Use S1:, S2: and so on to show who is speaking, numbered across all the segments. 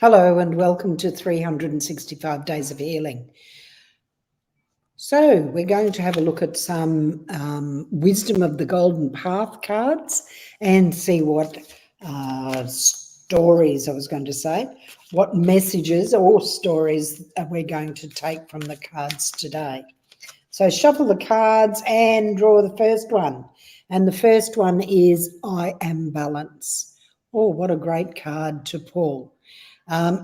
S1: Hello and welcome to 365 Days of Healing. So we're going to have a look at some Wisdom of the Golden Path cards and see what stories, what messages or stories we're going to take from the cards today. So shuffle the cards and draw the first one. And the first one is I Am Balance. Oh, what a great card to pull.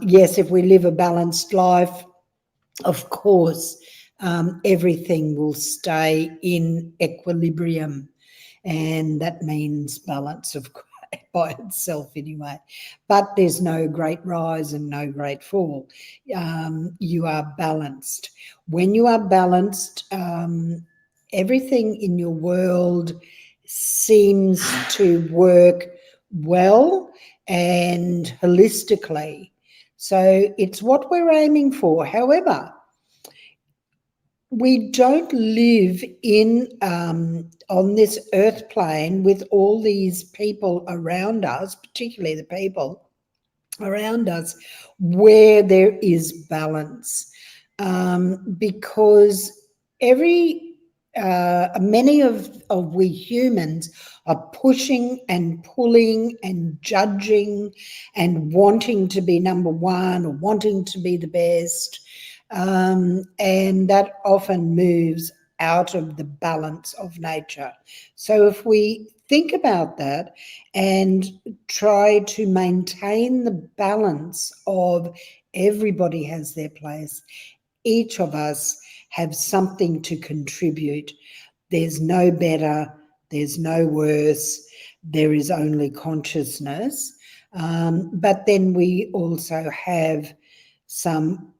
S1: Yes, if we live a balanced life, of course, everything will stay in equilibrium, and that means balance by itself anyway. But there's no great rise and no great fall. You are balanced. When you are balanced, everything in your world seems to work well and holistically. So it's what we're aiming for. However, we don't live in on this earth plane with all these people around us, particularly the people around us, where there is balance, because many of we humans are pushing and pulling and judging and wanting to be number one or wanting to be the best, and that often moves out of the balance of nature. So if we think about that and try to maintain the balance of everybody has their place, each of us have something to contribute. There's no better, there's no worse, there is only consciousness. But then we also have some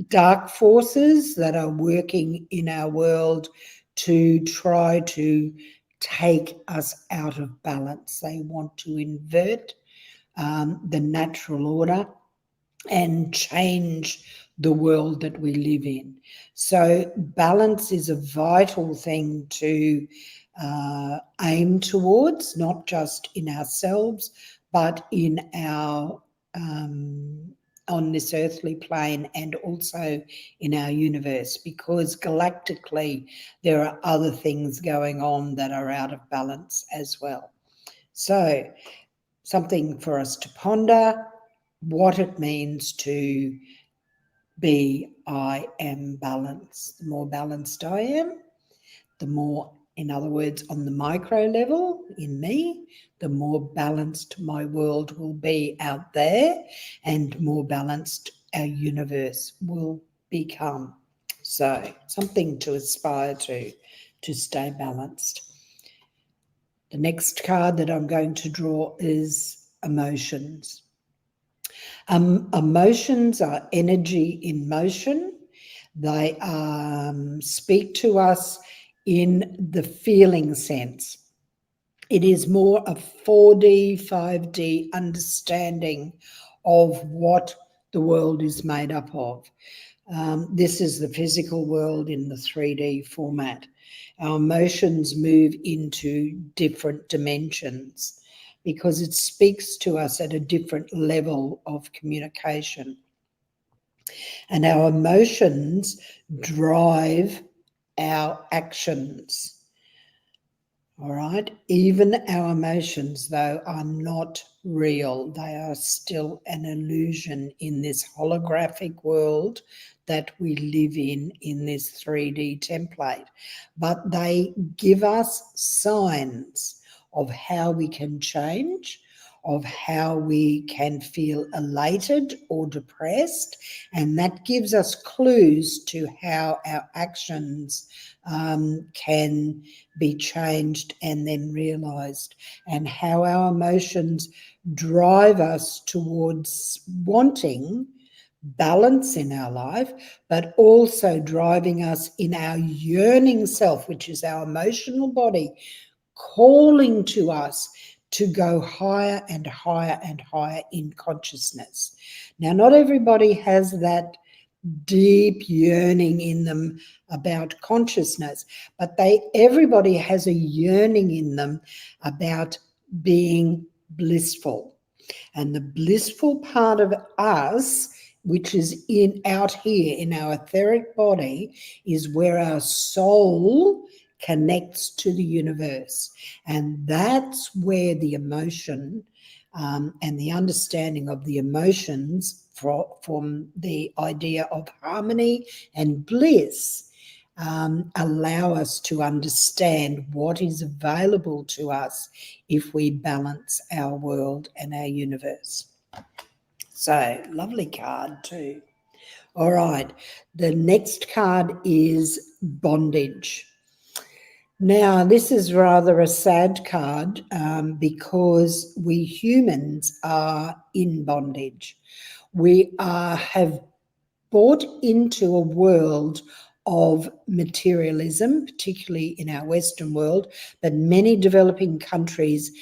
S1: dark forces that are working in our world to try to take us out of balance. They want to invert the natural order and change the world that we live in. So balance is a vital thing to aim towards, not just in ourselves, but in our on this earthly plane and also in our universe, because galactically there are other things going on that are out of balance as well. So something for us to ponder, what it means to be I am balanced. The more balanced I am, the more, in other words, on the micro level in me, the more balanced my world will be out there and more balanced our universe will become. So something to aspire to stay balanced. The next card that I'm going to draw is emotions. Emotions are energy in motion. They speak to us in the feeling sense. It is more a 4D, 5D understanding of what the world is made up of. This is the physical world in the 3D format. Our emotions move into different dimensions because it speaks to us at a different level of communication. And our emotions drive our actions. All right. Even our emotions, though, are not real. They are still an illusion in this holographic world that we live in this 3D template. But they give us signs of how we can change, of how we can feel elated or depressed, and that gives us clues to how our actions can be changed and then realized, and how our emotions drive us towards wanting balance in our life, but also driving us in our yearning self, which is our emotional body, calling to us to go higher and higher and higher in consciousness. Now, not everybody has that deep yearning in them about consciousness, but everybody has a yearning in them about being blissful. And the blissful part of us, which is out here in our etheric body, is where our soul connects to the universe. And that's where the emotion and the understanding of the emotions from the idea of harmony and bliss allow us to understand what is available to us if we balance our world and our universe. So, lovely card too. All right, the next card is bondage. Now, this is rather a sad card because we humans are in bondage. We have bought into a world of materialism, particularly in our Western world, but many developing countries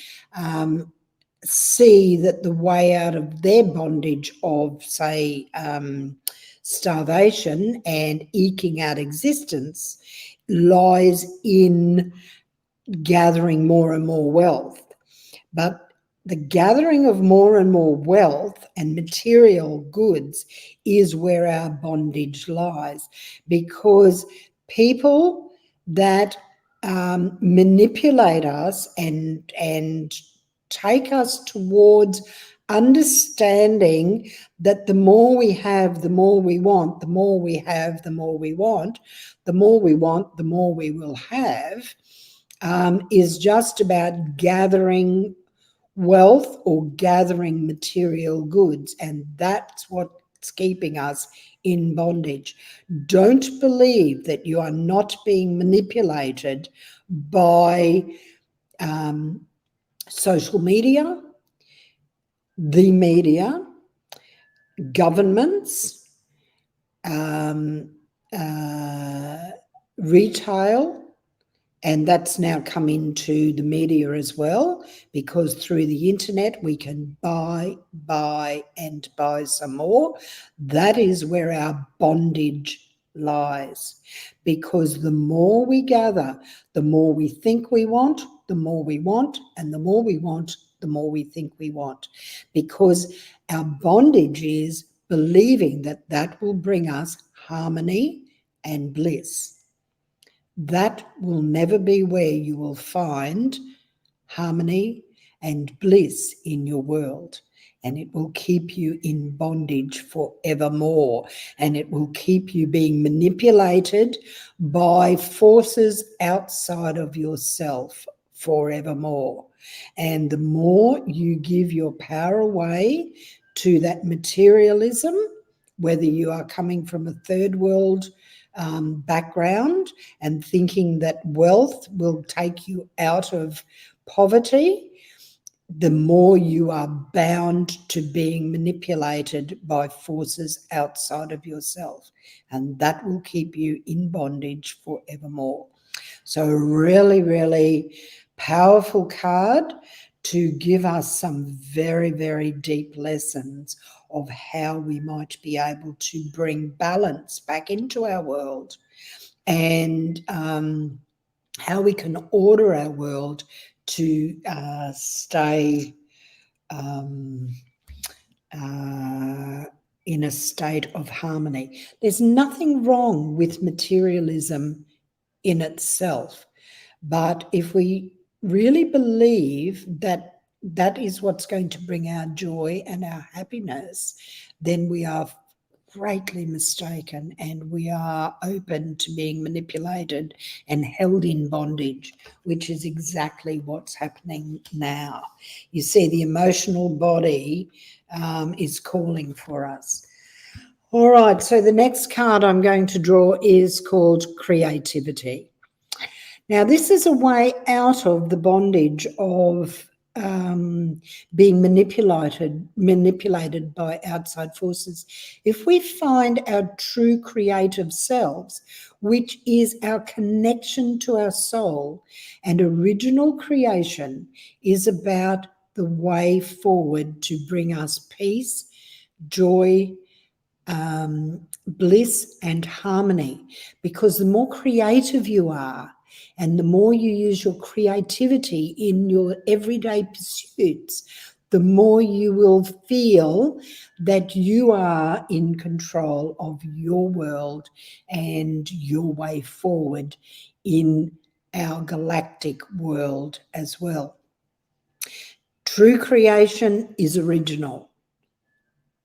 S1: see that the way out of their bondage of, say, starvation and eking out existence lies in gathering more and more wealth. But the gathering of more and more wealth and material goods is where our bondage lies, because people that manipulate us and take us towards understanding that the more we have, the more we want, the more we have, the more we want, the more we want, the more we will have, is just about gathering wealth or gathering material goods. And that's what's keeping us in bondage. Don't believe that you are not being manipulated by social media, the media, governments, retail, and that's now come into the media as well, because through the internet we can buy, and buy some more. That is where our bondage lies, because the more we gather, the more we think we want, the more we want, and the more we want, the more we think we want, because our bondage is believing that that will bring us harmony and bliss. That will never be where you will find harmony and bliss in your world. And it will keep you in bondage forevermore. And it will keep you being manipulated by forces outside of yourself forevermore. And the more you give your power away to that materialism, whether you are coming from a third world background and thinking that wealth will take you out of poverty, the more you are bound to being manipulated by forces outside of yourself. And that will keep you in bondage forevermore. So really, really powerful card to give us some very, very deep lessons of how we might be able to bring balance back into our world, and how we can order our world to stay in a state of harmony. There's nothing wrong with materialism in itself, but if we really believe that that is what's going to bring our joy and our happiness, then we are greatly mistaken, and we are open to being manipulated and held in bondage, which is exactly what's happening now. You see, the emotional body is calling for us. All right, so the next card I'm going to draw is called creativity. Now, this is a way out of the bondage of being manipulated by outside forces. If we find our true creative selves, which is our connection to our soul, and original creation is about the way forward to bring us peace, joy, bliss and harmony, because the more creative you are and the more you use your creativity in your everyday pursuits, the more you will feel that you are in control of your world and your way forward in our galactic world as well. True creation is original.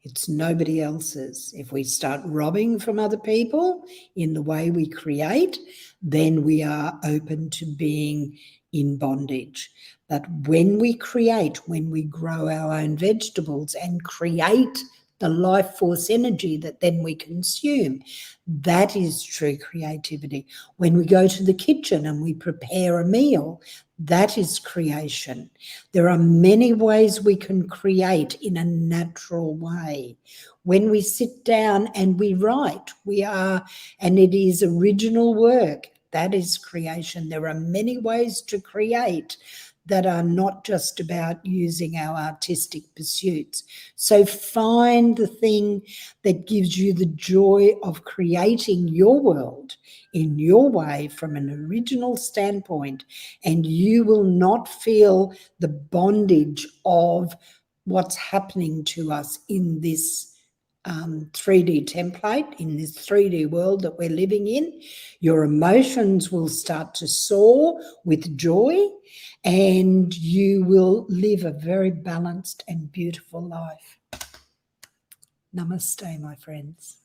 S1: It's nobody else's. If we start robbing from other people in the way we create, then we are open to being in bondage. But when we create, when we grow our own vegetables and create the life force energy that then we consume, that is true creativity. When we go to the kitchen and we prepare a meal, that is creation. There are many ways we can create in a natural way. When we sit down and we write, and it is original work, that is creation. There are many ways to create that are not just about using our artistic pursuits. So find the thing that gives you the joy of creating your world in your way from an original standpoint, and you will not feel the bondage of what's happening to us in this 3D template, in this 3D world that we're living in. Your emotions will start to soar with joy, and you will live a very balanced and beautiful life. Namaste, my friends.